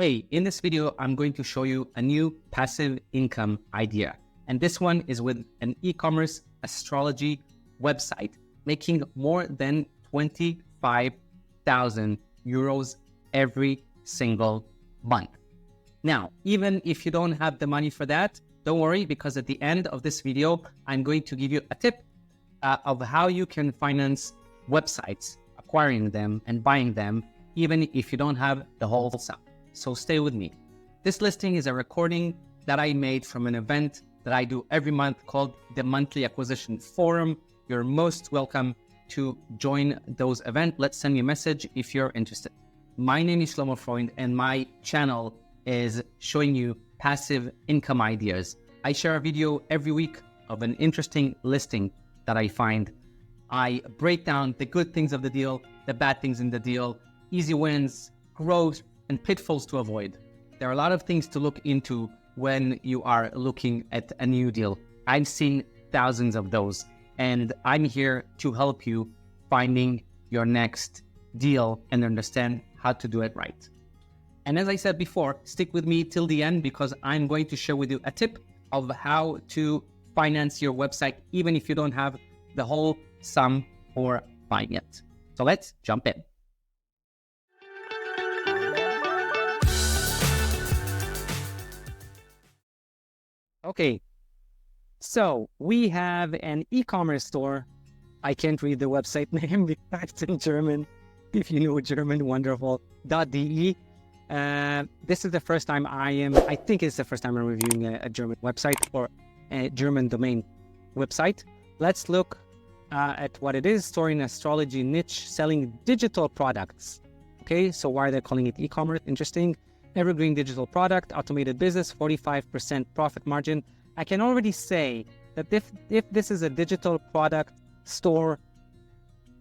Hey, in this video, I'm going to show you a new passive income idea. And this one is with an e-commerce astrology website, making more than 25,000 euros every single month. Now, even if you don't have the money for that, don't worry, because at the end of this video, I'm going to give you a tip of how you can finance websites, acquiring them and buying them, even if you don't have the whole sum. So stay with me. This listing is a recording that I made from an event that I do every month called the Monthly Acquisition Forum. You're most welcome to join those events. Let's send me a message if you're interested. My name is Shlomo Freund and my channel is showing you passive income ideas. I share a video every week of an interesting listing that I find. I break down the good things of the deal, the bad things in the deal, easy wins, growth, and pitfalls to avoid. There are a lot of things to look into when you are looking at a new deal. I've seen thousands of those, and I'm here to help you finding your next deal and understand how to do it right. And as I said before, stick with me till the end because I'm going to share with you a tip of how to finance your website, even if you don't have the whole sum for buying it. So let's jump in. Okay, so we have an e-commerce store. I can't read the website name because it's in German. If you know German, wonderful. .de. This is the first time I think it's the first time I'm reviewing a German website or a German domain website. Let's look at what it is. Store in astrology niche, selling digital products. Okay, so why are they calling it e-commerce? Interesting. Evergreen digital product, automated business, 45% profit margin. I can already say that if this is a digital product store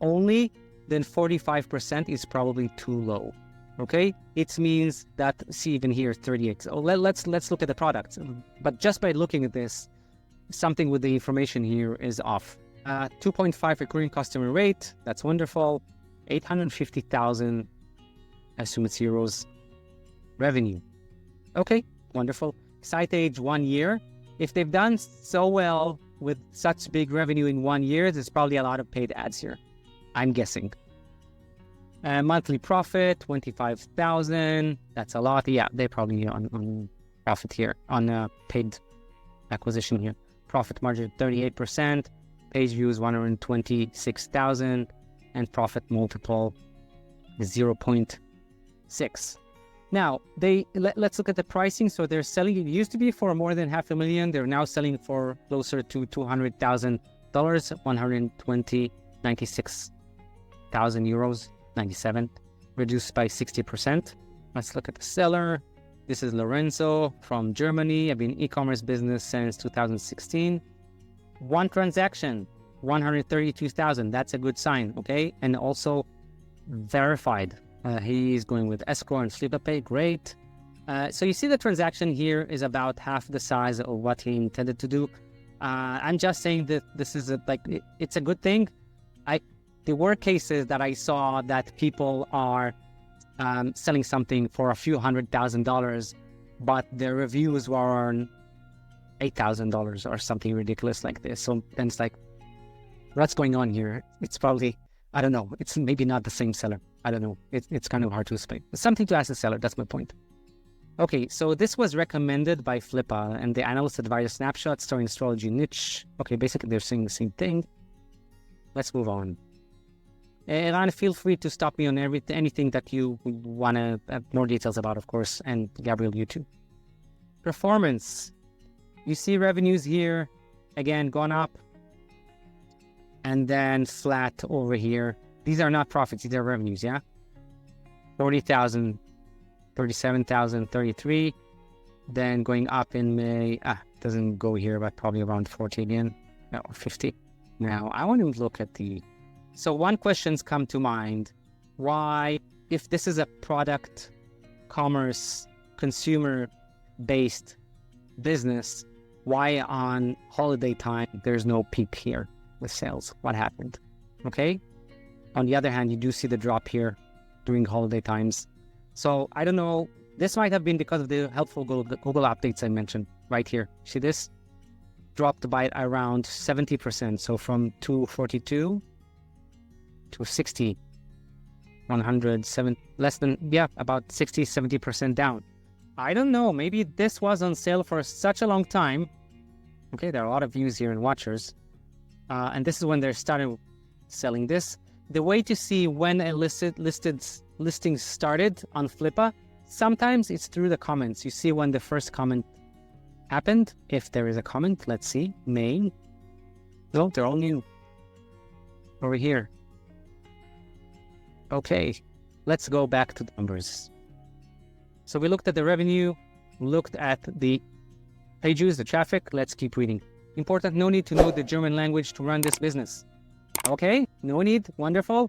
only, then 45% is probably too low. Okay, it means that, see even here, 38. So let's look at the products. But just by looking at this, something with the information here is off. 2.5 recurring customer rate, that's wonderful. 850,000, I assume it's euros, revenue. Okay, wonderful. Site age 1 year. If they've done so well with such big revenue in 1 year, there's probably a lot of paid ads here, I'm guessing. Monthly profit, 25,000. That's a lot. Yeah, they're probably on profit here, on paid acquisition here. Profit margin, 38%. Page views, 126,000. And profit multiple, 0.6. Now, let's look at the pricing. So they're selling, it used to be for more than $500,000. They're now selling for closer to $200,000, 96,000 euros. 97, reduced by 60%. Let's look at the seller. This is Lorenzo from Germany. I've been in e-commerce business since 2016. One transaction, 132,000. That's a good sign, okay? And also verified. He's going with escrow and FlipPay. Great. So you see the transaction here is about half the size of what he intended to do. I'm just saying that this is it's a good thing. There were cases that I saw that people are selling something for a few $100,000, but their reviews were on $8,000 or something ridiculous like this. So then it's like, what's going on here? It's probably, I don't know. It's maybe not the same seller. I don't know. It's kind of hard to explain. It's something to ask the seller. That's my point. Okay, so this was recommended by Flippa, and the analyst advised snapshot, storing astrology niche. Okay, basically they're saying the same thing. Let's move on. And feel free to stop me on anything that you want to have more details about, of course, and Gabriel, you too. Performance. You see revenues here, again, gone up, and then flat over here. These are not profits, these are revenues, yeah? 40,000, 37,000, 33. Then going up in May, doesn't go here, but probably around 40 again, or 50. Now, I want to look at the... So one question's come to mind. Why, if this is a product, commerce, consumer-based business, why on holiday time there's no peak here with sales? What happened? Okay. On the other hand, you do see the drop here during holiday times. So I don't know This might have been because of the helpful Google updates I mentioned right here. See this? Dropped by around 70%. So from 242 to 60, 107, less than, about 60, 70% down. I don't know. Maybe this was on sale for such a long time. Okay, there are a lot of views here and watchers. And this is when they're starting selling this. The way to see when a listing started on Flippa, sometimes it's through the comments. You see when the first comment happened. If there is a comment, let's see. May. No, they're all new. Over here. Okay, let's go back to the numbers. So we looked at the revenue, looked at the page views, the traffic. Let's keep reading. Important, no need to know the German language to run this business. Okay, no need, wonderful.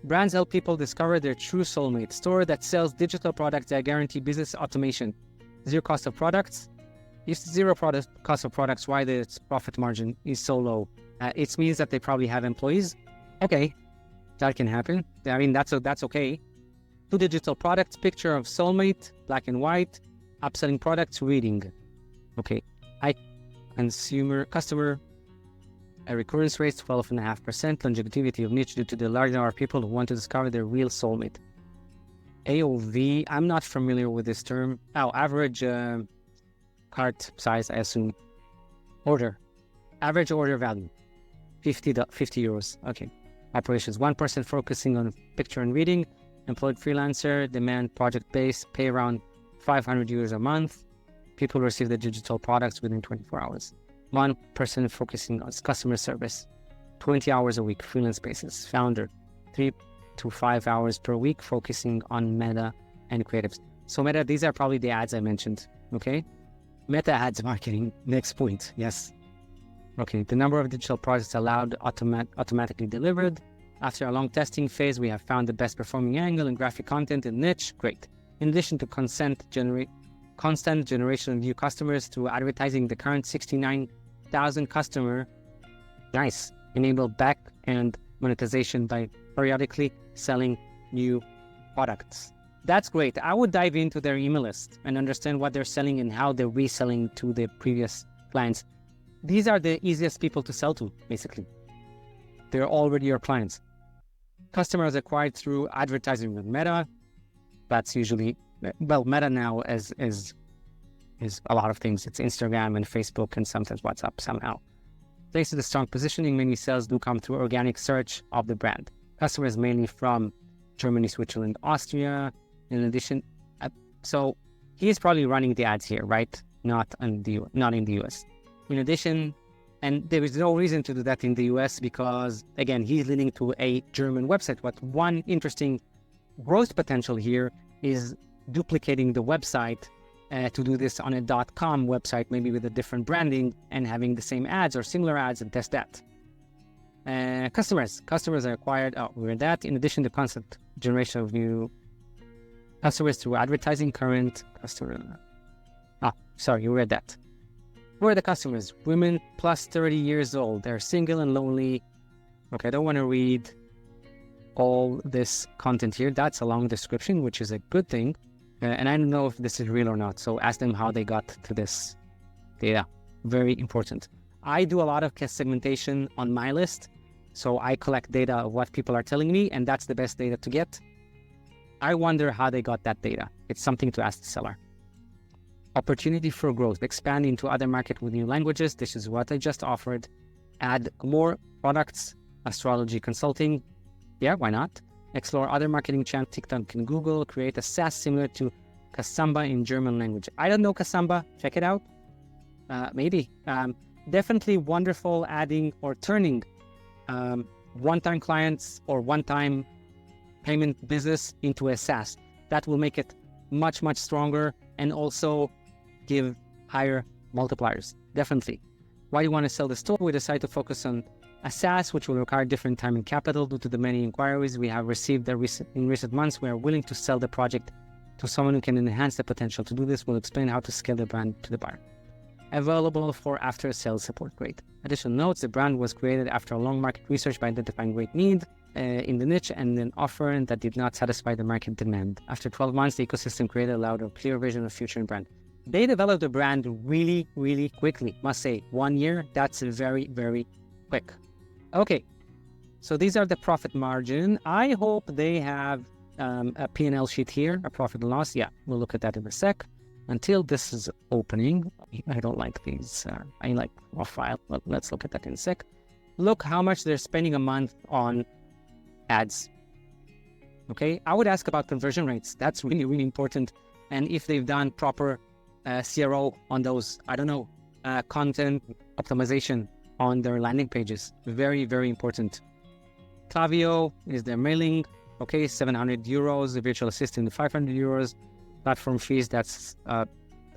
Brands help people discover their true soulmate. Store that sells digital products that guarantee business automation. Zero cost of products. If zero cost of products, why the profit margin is so low? It means that they probably have employees. Okay, that can happen. I mean, that's okay. 2 digital products, picture of soulmate, black and white, upselling products, reading. Okay, customer, a recurrence rate 12.5%, longevity of niche due to the large number of people who want to discover their real soulmate. AOV, I'm not familiar with this term. Average cart size, I assume. Average order value, 50 euros. Okay. Operations, 1 person focusing on picture and reading, employed freelancer, demand project-based, pay around 500 euros a month. People receive the digital products within 24 hours. 1 person focusing on customer service, 20 hours a week, freelance basis. Founder, 3 to 5 hours per week, focusing on meta and creatives. So meta, these are probably the ads I mentioned, okay? Meta ads marketing, next point, yes. Okay, the number of digital products allowed automatically delivered. After a long testing phase, we have found the best performing angle and graphic content in niche. Great. In addition to constant generation of new customers through advertising, the current 69,000 customer, nice. Enable back-end monetization by periodically selling new products. That's great. I would dive into their email list and understand what they're selling and how they're reselling to the previous clients. These are the easiest people to sell to, basically. They're already your clients. Customers acquired through advertising with Meta. That's usually, well, Meta now is a lot of things. It's Instagram and Facebook and sometimes WhatsApp somehow. Thanks to the strong positioning, many sales do come through organic search of the brand. Customers mainly from Germany, Switzerland, Austria. In addition, so he's probably running the ads here, right? Not in the US. In addition, and there is no reason to do that in the US because, again, he's leading to a German website. But one interesting growth potential here is duplicating the website to do this on a .com website, maybe with a different branding and having the same ads or similar ads and test that. Customers are acquired. We read that. In addition to constant generation of new customers through advertising, current customer. You read that. Who are the customers? Women plus 30 years old. They're single and lonely. Okay, I don't want to read all this content here. That's a long description, which is a good thing. And I don't know if this is real or not. So ask them how they got to this data. Very important. I do a lot of segmentation on my list. So I collect data of what people are telling me, and that's the best data to get. I wonder how they got that data. It's something to ask the seller. Opportunity for growth. Expand into other markets with new languages. This is what I just offered. Add more products. Astrology consulting. Yeah, why not? Explore other marketing channels, TikTok and Google. Create a SaaS similar to Kasamba in German language. I don't know Kasamba. Check it out. Maybe. Definitely wonderful adding or turning one-time clients or one-time payment business into a SaaS. That will make it much, much stronger and also give higher multipliers. Definitely. Why do you want to sell the store? We decide to focus on a SaaS, which will require different time and capital due to the many inquiries we have received in recent months. We are willing to sell the project to someone who can enhance the potential to do this. We'll explain how to scale the brand to the buyer. Available for after-sales support. Great. Additional notes, the brand was created after a long market research by identifying great need. in the niche and an offer that did not satisfy the market demand. After 12 months, the ecosystem created allowed a clear vision of future brand. They developed the brand really, really quickly. Must say, 1 year, that's very, very quick. Okay, so these are the profit margin. I hope they have a P&L sheet here, a profit and loss. Yeah, we'll look at that in a sec. Until this is opening, I don't like these. I like raw file, but let's look at that in a sec. Look how much they're spending a month on ads. Okay, I would ask about conversion rates. That's really, really important. And if they've done proper CRO on those, I don't know, content optimization on their landing pages. Very, very important. Klaviyo is their mailing. Okay, 700 euros. The virtual assistant, 500 euros. Platform fees, that's, I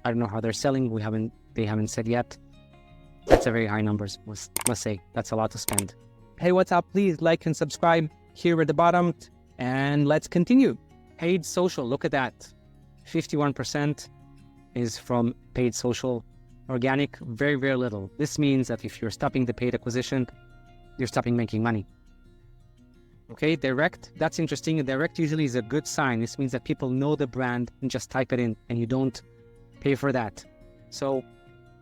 don't know how they're selling. They haven't said yet. That's a very high numbers, must say. That's a lot to spend. Hey, what's up? Please like and subscribe here at the bottom. And let's continue. Paid social, look at that. 51% is from paid social. Organic, very, very little. This means that if you're stopping the paid acquisition, you're stopping making money. Okay, direct, that's interesting. Direct usually is a good sign. This means that people know the brand and just type it in and you don't pay for that. So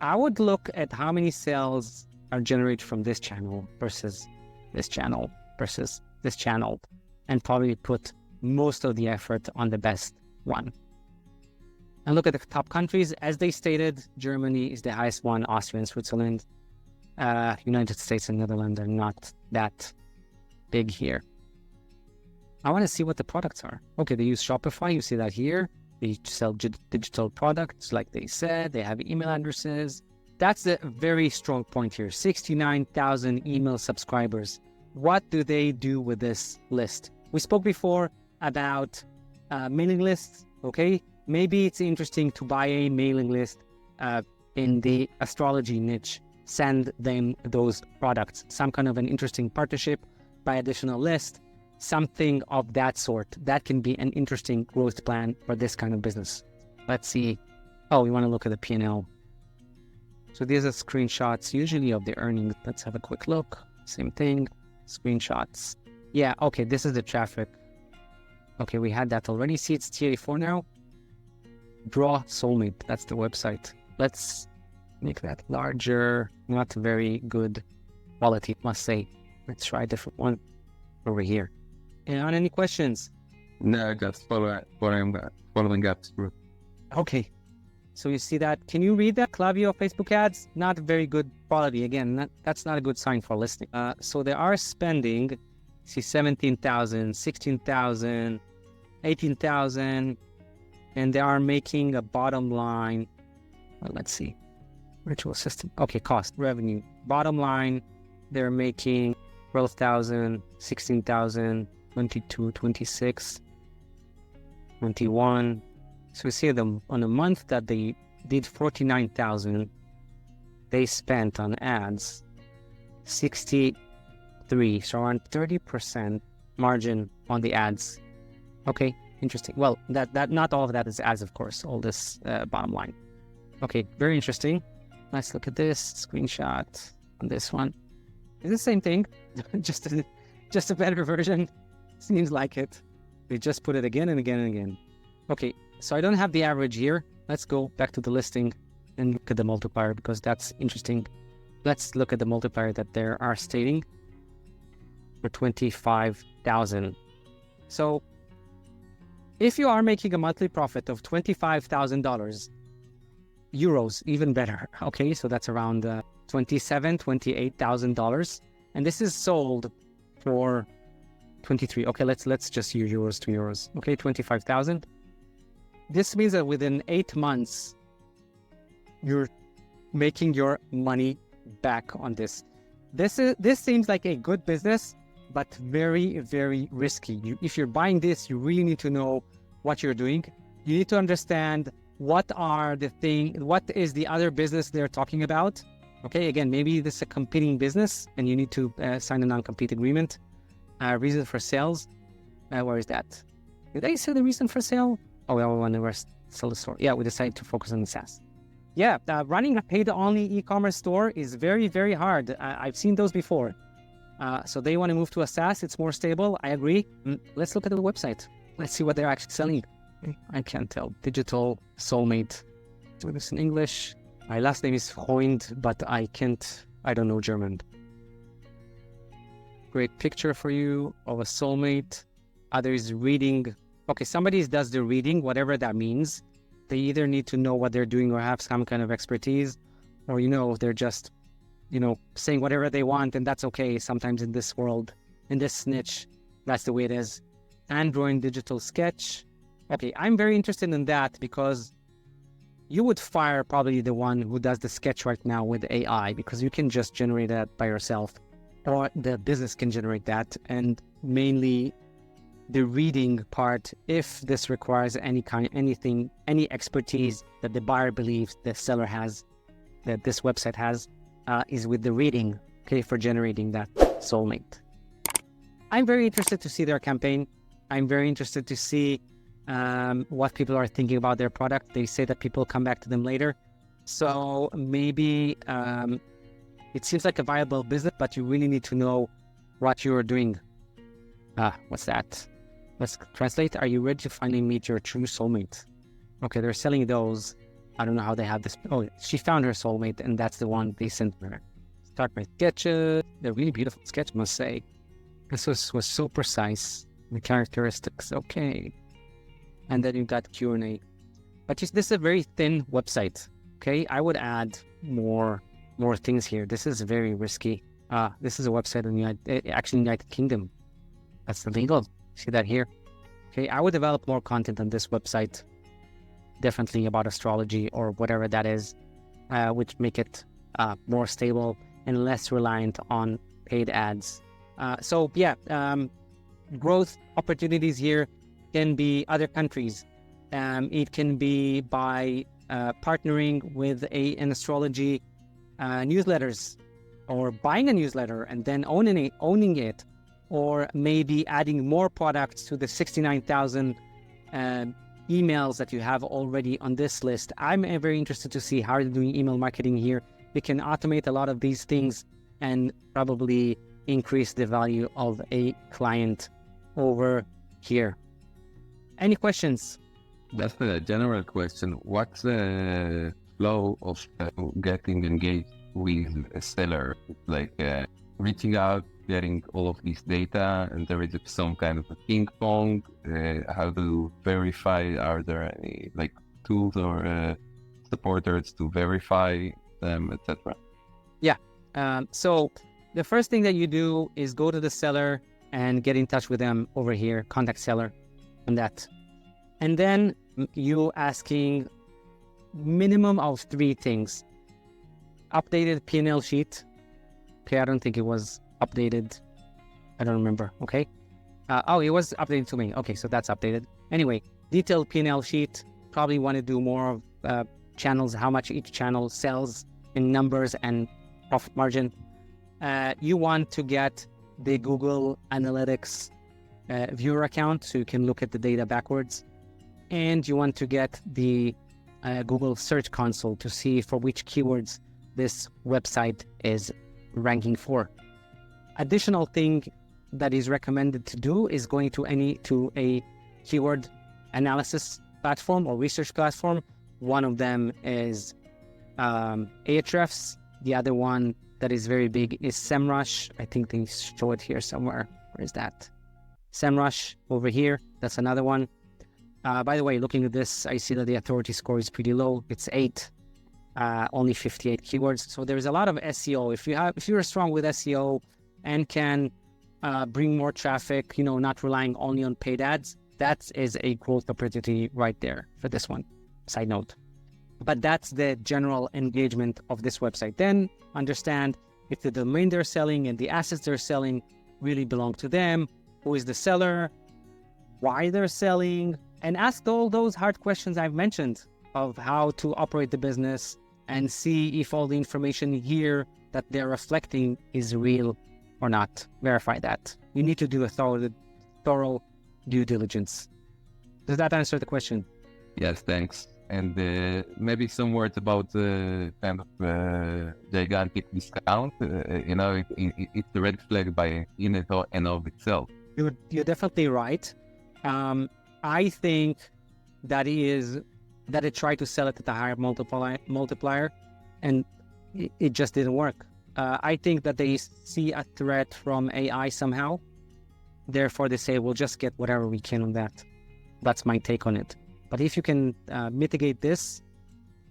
I would look at how many sales are generated from this channel versus this channel versus this channel and probably put most of the effort on the best one. And look at the top countries. As they stated, Germany is the highest one, Austria and Switzerland. United States and Netherlands are not that big here. I want to see what the products are. Okay, they use Shopify. You see that here. They sell digital products, like they said. They have email addresses. That's a very strong point here. 69,000 email subscribers. What do they do with this list? We spoke before about mailing lists. Okay, maybe it's interesting to buy a mailing list in the astrology niche. Send them those products. Some kind of an interesting partnership, buy additional list. Something of that sort. That can be an interesting growth plan for this kind of business. Let's see. Oh, we want to look at the P&L. So these are screenshots usually of the earnings. Let's have a quick look. Same thing. Screenshots. Yeah, okay, this is the traffic. Okay, we had that already. See, it's T84 now. Draw Soulmate. That's the website. Let's make that larger. Not very good quality, must say. Let's try a different one over here. And any questions? No, just following up. Okay. So you see that. Can you read that? Klaviyo Facebook ads? Not very good quality. Again, that's not a good sign for listing. So they are spending, see, 17,000, 16,000, 18,000, and they are making a bottom line. Well, let's see. Virtual assistant. Okay, cost, revenue. Bottom line, they're making 12,000, 16,000, 22, 26, 21. So we see them on a month that they did 49,000. They spent on ads 63, so around 30% margin on the ads. Okay, interesting. Well, that not all of that is ads, of course. All this bottom line. Okay, very interesting. Let's look at this screenshot on this one. It's the same thing, just a better version. Seems like it. They just put it again and again and again. Okay, so I don't have the average here. Let's go back to the listing and look at the multiplier because that's interesting. Let's look at the multiplier that they are stating for 25,000. So if you are making a monthly profit of $25,000, euros, even better. Okay, so that's around $28,000, and this is sold for 23. Okay, let's just use euros to euros. Okay, 25,000. This means that within 8 months, you're making your money back on this. This seems like a good business, but very, very risky. If you're buying this, you really need to know what you're doing. You need to understand what is the other business they're talking about. Okay, again, maybe this is a competing business and you need to sign a non-compete agreement. Reason for sales. Where is that? Did I say the reason for sale? Oh, we want to sell the store. Yeah, we decided to focus on the SaaS. Yeah, running a paid-only e-commerce store is very, very hard. I've seen those before. So they want to move to a SaaS. It's more stable. I agree. Let's look at the website. Let's see what they're actually selling. I can't tell. Digital soulmate. Do this in English. My last name is Freund, but I don't know German. Great picture for you of a soulmate. Others reading. Okay, somebody does the reading, whatever that means. They either need to know what they're doing or have some kind of expertise, or, they're just, saying whatever they want, and that's okay. Sometimes in this world, in this niche, that's the way it is. Android digital sketch. Okay, I'm very interested in that because you would fire probably the one who does the sketch right now with AI, because you can just generate that by yourself, or the business can generate that. And mainly the reading part, if this requires any expertise that the buyer believes the seller has, that this website has, is with the reading, okay, for generating that soulmate. I'm very interested to see their campaign. I'm very interested to see what people are thinking about their product. They say that people come back to them later. So maybe it seems like a viable business, but you really need to know what you're doing. What's that? Let's translate. Are you ready to finally meet your true soulmate? Okay, they're selling those. I don't know how they have this. Oh, she found her soulmate, and that's the one they sent her. Start my sketches. They're really beautiful sketch, must say. This was so precise. The characteristics, okay. And then you got Q&A. But this is a very thin website, okay? I would add more things here. This is very risky. This is a website in United Kingdom. That's illegal. See that here? Okay, I would develop more content on this website, definitely about astrology or whatever that is, which make it more stable and less reliant on paid ads. Growth opportunities here can be other countries. It can be by partnering with an astrology newsletters, or buying a newsletter and then owning it, or maybe adding more products to the 69,000 emails that you have already on this list. I'm very interested to see how you're doing email marketing here. We can automate a lot of these things and probably increase the value of a client over here. Any questions? That's a general question. What's the flow of getting engaged with a seller? Like reaching out, getting all of this data, and there is some kind of a ping pong. How to verify? Are there any tools or supporters to verify them, etc.? Yeah. So the first thing that you do is go to the seller and get in touch with them over here. Contact seller on that, and then you asking minimum of 3 things: updated P&L sheet. Okay, I don't think it was updated. I don't remember. Okay. It was updated to me. Okay, so that's updated. Anyway, detailed P&L sheet. Probably want to do more of channels, how much each channel sells in numbers and profit margin. You want to get the Google Analytics viewer account so you can look at the data backwards. And you want to get the Google Search Console to see for which keywords this website is ranking for. Additional thing that is recommended to do is going to a keyword analysis platform or research platform. One of them is Ahrefs. The other one that is very big is SEMrush. I think they show it here somewhere. Where is that? SEMrush over here. That's another one. By the way, looking at this, I see that the authority score is pretty low. It's 8. Only 58 keywords. So there's a lot of SEO. If you're strong with SEO and can bring more traffic, not relying only on paid ads, that is a growth opportunity right there for this one. Side note. But that's the general engagement of this website. Then understand if the domain they're selling and the assets they're selling really belong to them, who is the seller, why they're selling, and ask all those hard questions I've mentioned of how to operate the business and see if all the information here that they're reflecting is real or not. Verify that. You need to do a thorough due diligence. Does that answer the question? Yes, thanks. And maybe some words about kind of gigantic discount. It's a red flag by in and of itself. You're definitely right. I think that it tried to sell it at a higher multiplier, and it just didn't work. I think that they see a threat from AI somehow. Therefore, they say, we'll just get whatever we can on that. That's my take on it. But if you can mitigate this,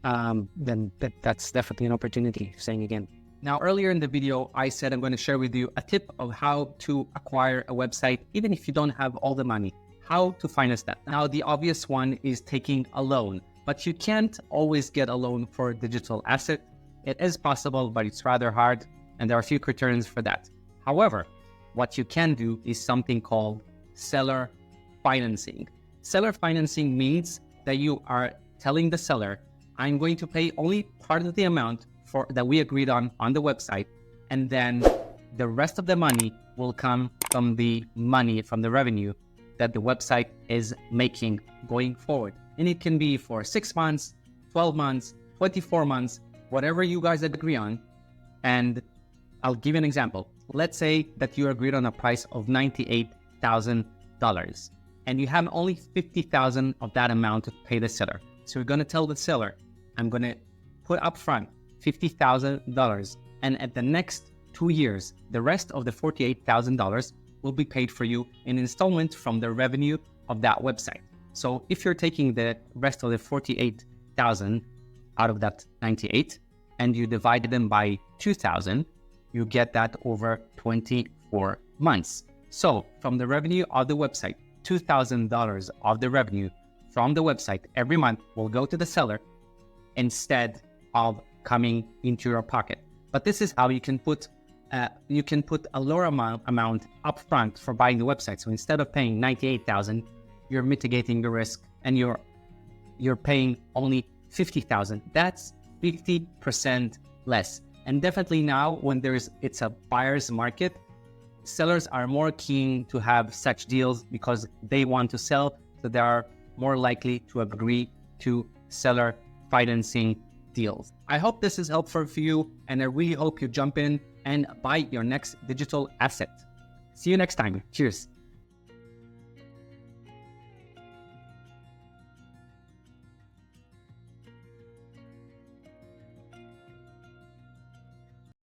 then that's definitely an opportunity, saying again. Now, earlier in the video, I said I'm going to share with you a tip of how to acquire a website, even if you don't have all the money, how to finance that. Now, the obvious one is taking a loan, but you can't always get a loan for a digital asset. It is possible, but it's rather hard, and there are a few criterions for that. However, what you can do is something called seller financing. Seller financing means that you are telling the seller, I'm going to pay only part of the amount that we agreed on the website, and then the rest of the money will come from the revenue that the website is making going forward. And it can be for 6 months, 12 months, 24 months, whatever you guys agree on. And I'll give you an example. Let's say that you agreed on a price of $98,000 and you have only $50,000 of that amount to pay the seller. So you're going to tell the seller, I'm going to put up front $50,000, and at the next 2 years, the rest of the $48,000 will be paid for you in installments from the revenue of that website. So if you're taking the rest of the 48,000 out of that 98 and you divide them by 2,000, you get that over 24 months. So from the revenue of the website, $2,000 of the revenue from the website every month will go to the seller instead of coming into your pocket. But this is how you can put a lower amount upfront for buying the website. So instead of paying $98,000, you're mitigating the risk and you're paying only $50,000. That's 50% less. And definitely now, when it's a buyer's market, sellers are more keen to have such deals because they want to sell, so they are more likely to agree to seller financing deals. I hope this is helpful for you, and I really hope you jump in and buy your next digital asset. See you next time. Cheers.